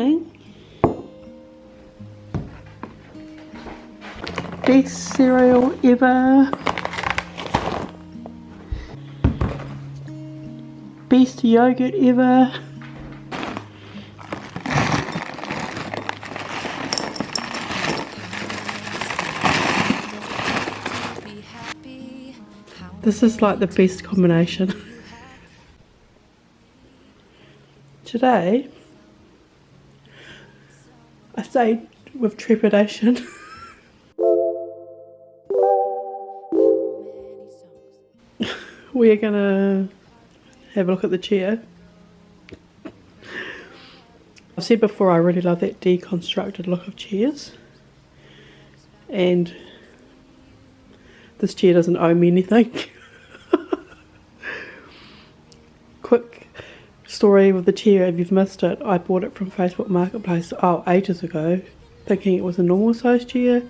morning. Best cereal ever. Best yogurt ever. This is like the best combination. Today, I say with trepidation, we are gonna have a look at the chair. I've said before I really love that deconstructed look of chairs, and this chair doesn't owe me anything. Quick story with the chair, if you've missed it, I bought it from Facebook Marketplace ages ago, thinking it was a normal size chair.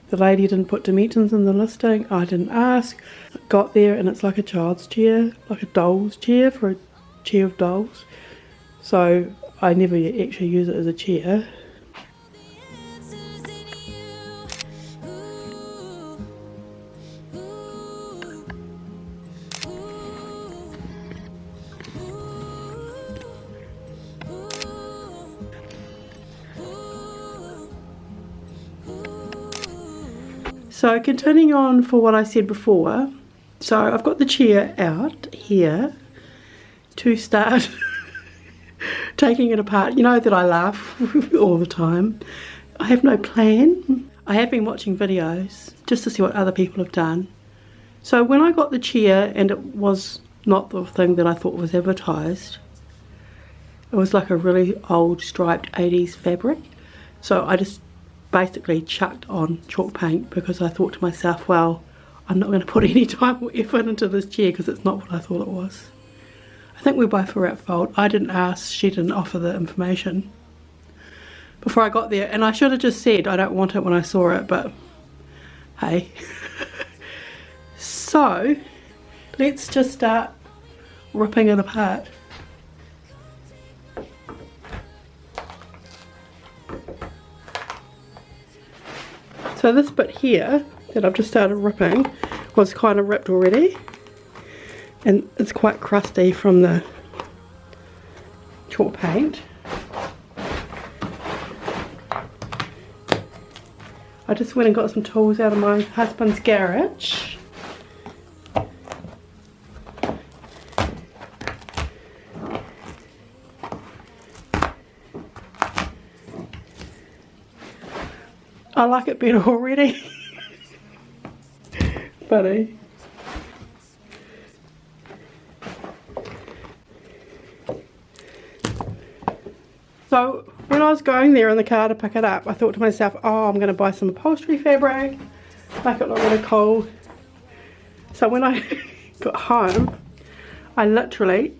The lady didn't put dimensions in the listing, I didn't ask. Got there and it's like a child's chair, like a doll's chair for a chair of dolls. So I never actually use it as a chair. So continuing on for what I said before, so I've got the chair out here to start taking it apart. You know that I laugh all the time. I have no plan. I have been watching videos just to see what other people have done. So when I got the chair and it was not the thing that I thought was advertised, it was like a really old striped 80s fabric. So I just basically chucked on chalk paint because I thought to myself, well, I'm not going to put any time or effort into this chair because it's not what I thought it was. I think we both were at fault. I didn't ask, she didn't offer the information before I got there, and I should have just said I don't want it when I saw it, but hey. So let's just start ripping it apart. So this bit here that I've just started ripping was kind of ripped already, and it's quite crusty from the chalk paint. I just went and got some tools out of my husband's garage. I like it better already. Funny. So when I was going there in the car to pick it up, I thought to myself, oh, I'm going to buy some upholstery fabric, make it look really cool. So when I got home, I literally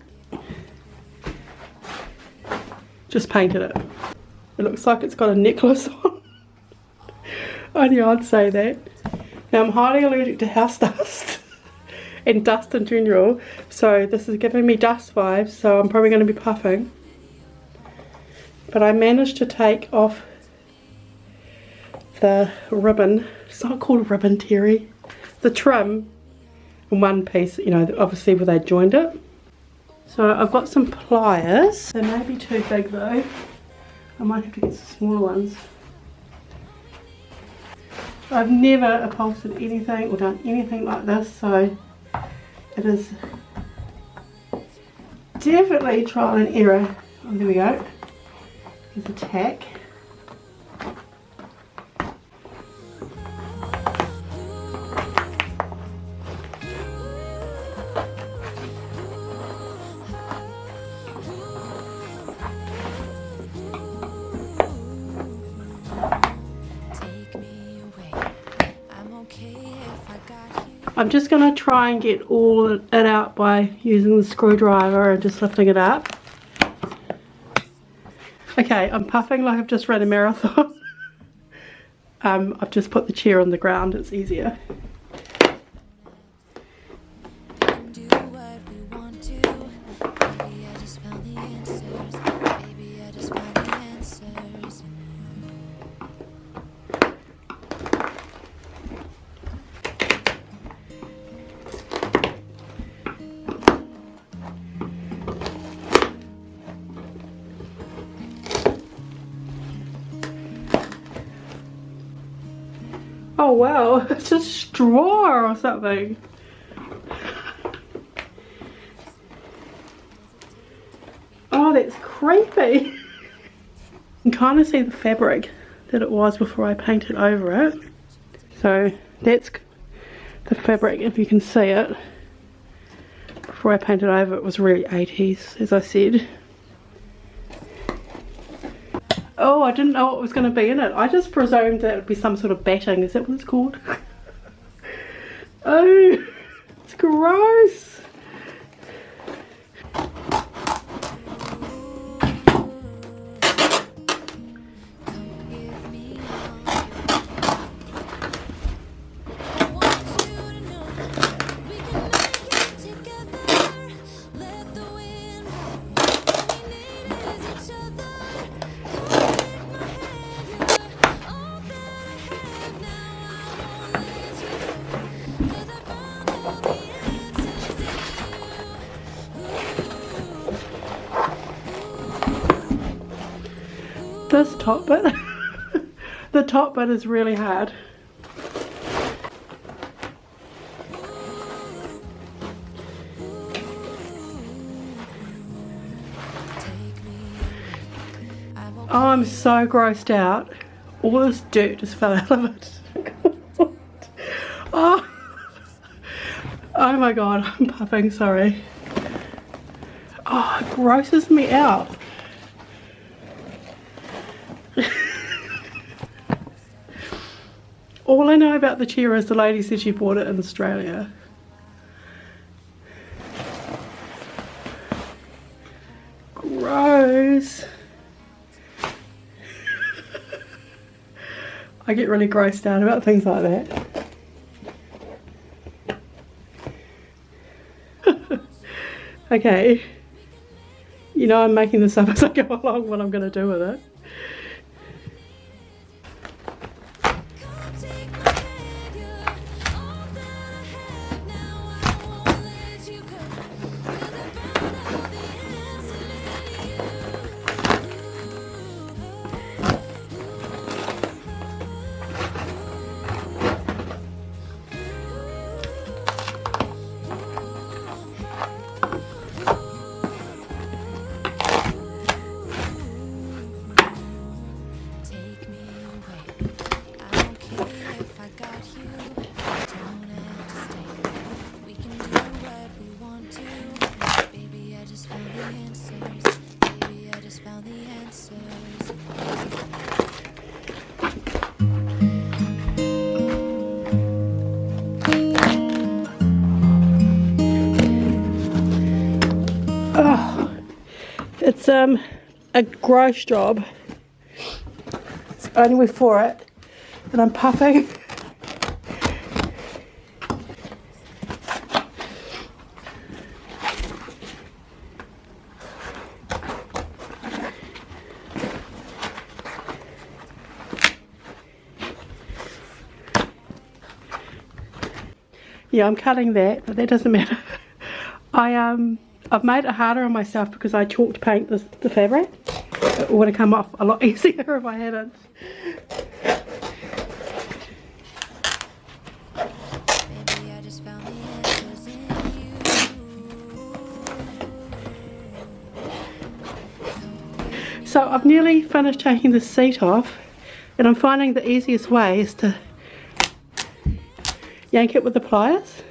just painted it. It looks like it's got a necklace on. I knew I'd say that. Now I'm highly allergic to house dust and dust in general, so this is giving me dust vibes, so I'm probably going to be puffing. But I managed to take off the ribbon. It's not called a ribbon, Terry. The trim in one piece, you know, obviously where they joined it. So I've got some pliers. They may be too big though. I might have to get some smaller ones. I've never upholstered anything or done anything like this, so it is definitely trial and error. Oh, there we go. Here's a tack. I'm just going to try and get all it out by using the screwdriver and just lifting it up. Okay, I'm puffing like I've just run a marathon. I've just put the chair on the ground, it's easier. Oh wow, it's a straw or something. Oh, that's creepy. You can kind of see the fabric that it was before I painted over it. So that's the fabric, if you can see it. Before I painted over, it was really 80s, as I said. Oh, I didn't know what was going to be in it. I just presumed that it would be some sort of batting. Is that what it's called? Oh, it's gross. This top bit, the top bit is really hard. Oh, I'm so grossed out. All this dirt just fell out of it. Oh, oh my god, I'm puffing, sorry. Oh, it grosses me out. All I know about the chair is the lady said she bought it in Australia. Gross. I get really grossed out about things like that. Okay. You know I'm making this up as I go along what I'm going to do with it. It's a gross job. It's only for it, and I'm puffing. Yeah, I'm cutting that, but that doesn't matter. I've made it harder on myself because I chalked paint the fabric. It would have come off a lot easier if I hadn't. So I've nearly finished taking the seat off, and I'm finding the easiest way is to yank it with the pliers,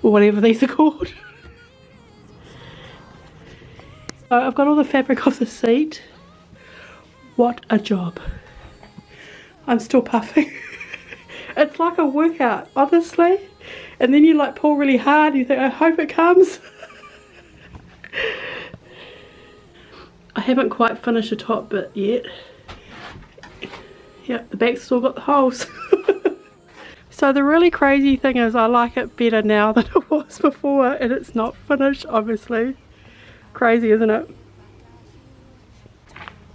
or whatever these are called. So I've got all the fabric off the seat. What a job. I'm still puffing. It's like a workout, honestly. And then you like pull really hard and you think, I hope it comes. I haven't quite finished the top bit yet. Yep, the back's still got the holes. So the really crazy thing is I like it better now than it was before, and it's not finished, obviously. Crazy, isn't it?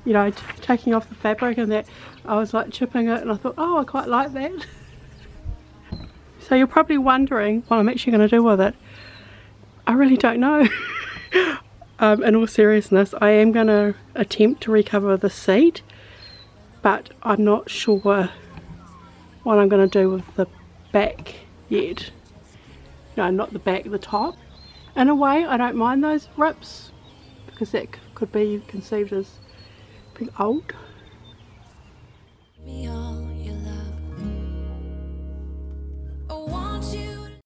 You know, taking off the fabric and that, I was like chipping it and I thought, oh, I quite like that. So you're probably wondering what I'm actually going to do with it. I really don't know. In all seriousness, I am going to attempt to recover the seat, but I'm not sure what I'm going to do with the back yet. No, not the back, the top. In a way, I don't mind those rips because that could be conceived as being old.